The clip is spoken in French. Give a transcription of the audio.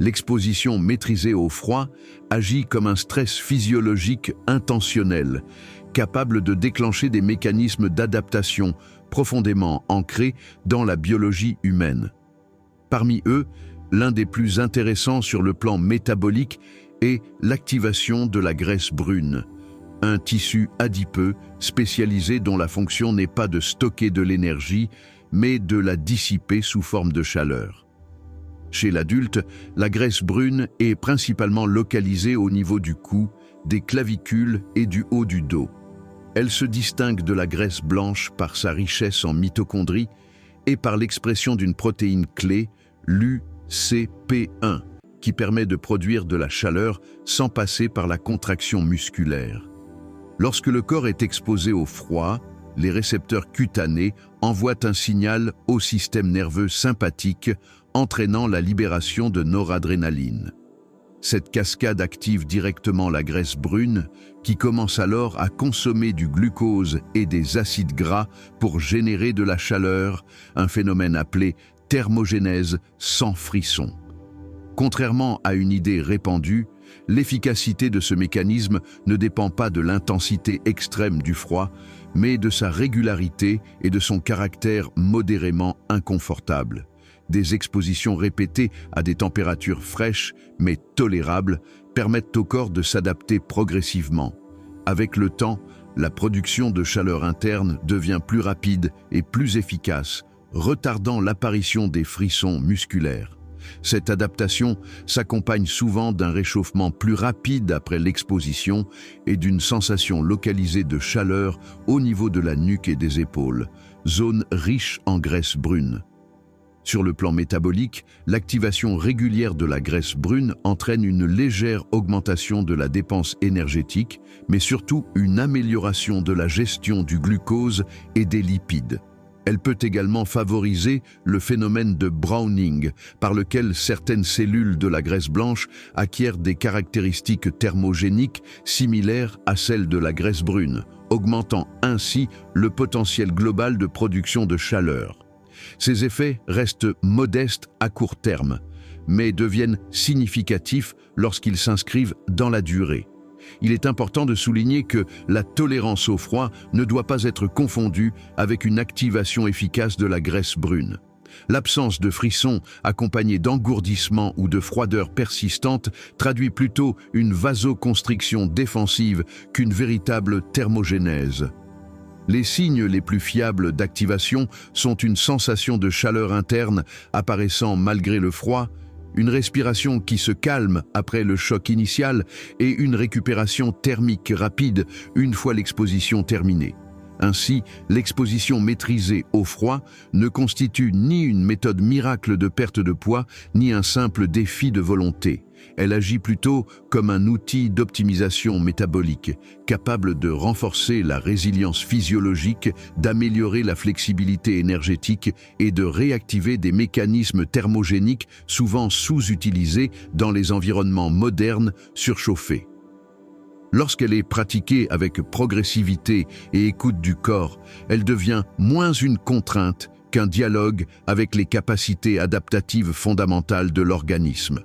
L'exposition maîtrisée au froid agit comme un stress physiologique intentionnel, capable de déclencher des mécanismes d'adaptation profondément ancrés dans la biologie humaine. Parmi eux, l'un des plus intéressants sur le plan métabolique est l'activation de la graisse brune, un tissu adipeux spécialisé dont la fonction n'est pas de stocker de l'énergie, mais de la dissiper sous forme de chaleur. Chez l'adulte, la graisse brune est principalement localisée au niveau du cou, des clavicules et du haut du dos. Elle se distingue de la graisse blanche par sa richesse en mitochondries et par l'expression d'une protéine clé, l'UCP1, qui permet de produire de la chaleur sans passer par la contraction musculaire. Lorsque le corps est exposé au froid, les récepteurs cutanés envoient un signal au système nerveux sympathique, entraînant la libération de noradrénaline. Cette cascade active directement la graisse brune, qui commence alors à consommer du glucose et des acides gras pour générer de la chaleur, un phénomène appelé thermogénèse sans frisson. Contrairement à une idée répandue, l'efficacité de ce mécanisme ne dépend pas de l'intensité extrême du froid, mais de sa régularité et de son caractère modérément inconfortable. Des expositions répétées à des températures fraîches mais tolérables permettent au corps de s'adapter progressivement. Avec le temps, la production de chaleur interne devient plus rapide et plus efficace, retardant l'apparition des frissons musculaires. Cette adaptation s'accompagne souvent d'un réchauffement plus rapide après l'exposition et d'une sensation localisée de chaleur au niveau de la nuque et des épaules, zone riche en graisse brune. Sur le plan métabolique, l'activation régulière de la graisse brune entraîne une légère augmentation de la dépense énergétique, mais surtout une amélioration de la gestion du glucose et des lipides. Elle peut également favoriser le phénomène de browning, par lequel certaines cellules de la graisse blanche acquièrent des caractéristiques thermogéniques similaires à celles de la graisse brune, augmentant ainsi le potentiel global de production de chaleur. Ces effets restent modestes à court terme, mais deviennent significatifs lorsqu'ils s'inscrivent dans la durée. Il est important de souligner que la tolérance au froid ne doit pas être confondue avec une activation efficace de la graisse brune. L'absence de frissons accompagnée d'engourdissement ou de froideur persistante traduit plutôt une vasoconstriction défensive qu'une véritable thermogénèse. Les signes les plus fiables d'activation sont une sensation de chaleur interne apparaissant malgré le froid, une respiration qui se calme après le choc initial et une récupération thermique rapide une fois l'exposition terminée. Ainsi, l'exposition maîtrisée au froid ne constitue ni une méthode miracle de perte de poids, ni un simple défi de volonté. Elle agit plutôt comme un outil d'optimisation métabolique, capable de renforcer la résilience physiologique, d'améliorer la flexibilité énergétique et de réactiver des mécanismes thermogéniques souvent sous-utilisés dans les environnements modernes surchauffés. Lorsqu'elle est pratiquée avec progressivité et écoute du corps, elle devient moins une contrainte qu'un dialogue avec les capacités adaptatives fondamentales de l'organisme.